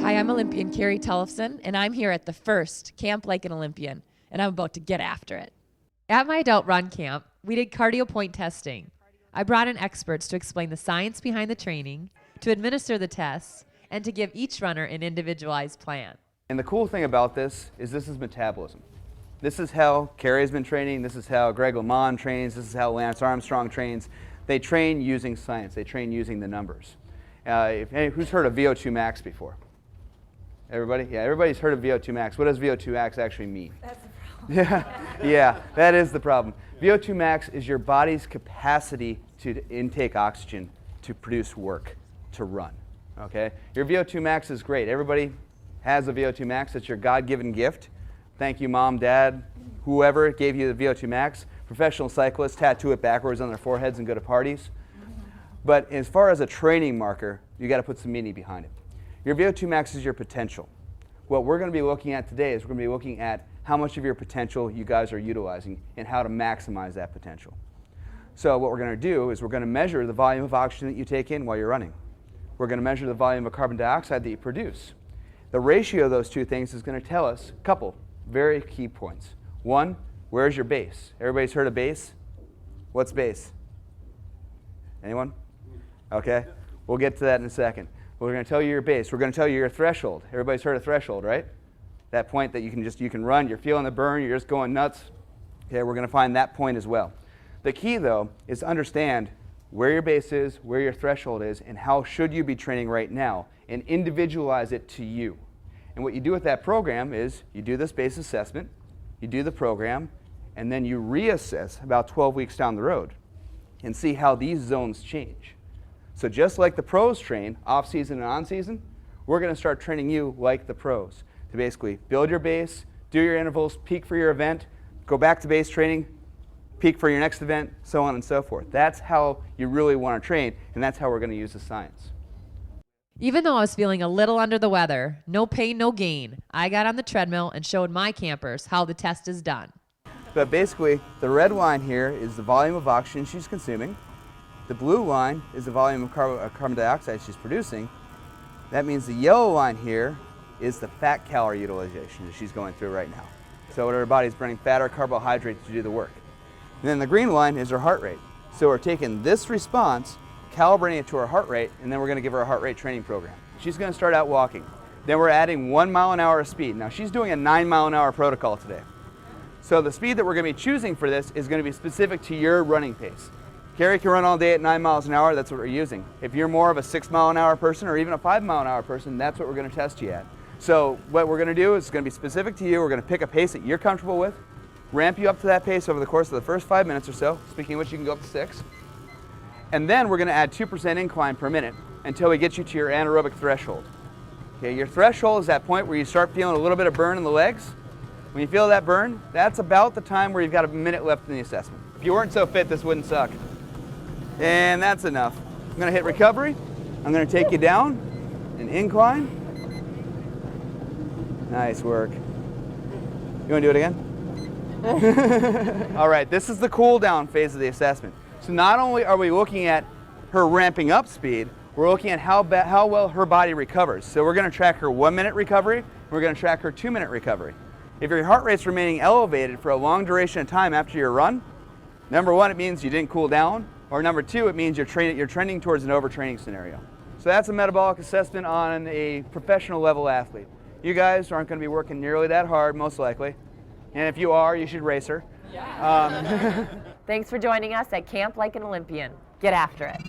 Hi, I'm Olympian Carrie Tollefson, and I'm here at the first Camp Like an Olympian, and I'm about to get after it. At my adult run camp, we did cardio point testing. I brought in experts to explain the science behind the training, to administer the tests, and to give each runner an individualized plan. And the cool thing about this is metabolism. This is how Carrie has been training, this is how Greg LeMond trains, this is how Lance Armstrong trains. They train using science, they train using the numbers. Who's heard of VO2 max before? Everybody? Yeah, everybody's heard of VO2 max. What does VO2 max actually mean? That's the problem. Yeah, that is the problem. VO2 max is your body's capacity to intake oxygen to produce work, to run. Okay? Your VO2 max is great. Everybody has a VO2 max. It's your God-given gift. Thank you, Mom, Dad, whoever gave you the VO2 max. Professional cyclists tattoo it backwards on their foreheads and go to parties. But as far as a training marker, you got to put some meaning behind it. Your VO2 max is your potential. What we're going to be looking at today is we're going to be looking at how much of your potential you guys are utilizing and how to maximize that potential. So what we're going to do is we're going to measure the volume of oxygen that you take in while you're running. We're going to measure the volume of carbon dioxide that you produce. The ratio of those two things is going to tell us a couple very key points. One, where's your base? Everybody's heard of base? What's base? Anyone? Okay, we'll get to that in a second. We're going to tell you your base. We're going to tell you your threshold. Everybody's heard of threshold, right? That point that you can run, you're feeling the burn, you're just going nuts. Okay, we're going to find that point as well. The key, though, is to understand where your base is, where your threshold is, and how should you be training right now, and individualize it to you. And what you do with that program is you do this base assessment, you do the program, and then you reassess about 12 weeks down the road and see how these zones change. So just like the pros train, off-season and on-season, we're going to start training you like the pros to basically build your base, do your intervals, peak for your event, go back to base training, peak for your next event, so on and so forth. That's how you really want to train, and that's how we're going to use the science. Even though I was feeling a little under the weather, no pain, no gain, I got on the treadmill and showed my campers how the test is done. But basically, the red line here is the volume of oxygen she's consuming. The blue line is the volume of carbon dioxide she's producing. That means the yellow line here is the fat calorie utilization that she's going through right now. So what her body's burning fat or carbohydrates to do the work. And then the green line is her heart rate. So we're taking this response, calibrating it to her heart rate, and then we're going to give her a heart rate training program. She's going to start out walking. Then we're adding 1 mile an hour of speed. Now she's doing a 9 mile an hour protocol today. So the speed that we're going to be choosing for this is going to be specific to your running pace. Carrie can run all day at 9 miles an hour, that's what we're using. If you're more of a 6 mile an hour person or even a 5 mile an hour person, that's what we're going to test you at. So what we're going to do is going to be specific to you. We're going to pick a pace that you're comfortable with, ramp you up to that pace over the course of the first 5 minutes or so, speaking of which you can go up to 6. And then we're going to add 2% incline per minute until we get you to your anaerobic threshold. Okay, your threshold is that point where you start feeling a little bit of burn in the legs. When you feel that burn, that's about the time where you've got a minute left in the assessment. If you weren't so fit, this wouldn't suck. And that's enough. I'm going to hit recovery. I'm going to take you down, an incline. Nice work. You want to do it again? All right, this is the cool down phase of the assessment. So not only are we looking at her ramping up speed, we're looking at how well her body recovers. So we're going to track her 1 minute recovery. We're going to track her 2 minute recovery. If your heart rate's remaining elevated for a long duration of time after your run, number one, it means you didn't cool down. Or number two, it means you're trending towards an overtraining scenario. So that's a metabolic assessment on a professional level athlete. You guys aren't going to be working nearly that hard, most likely. And if you are, you should race her. Yeah. Thanks for joining us at Camp Like an Olympian. Get after it.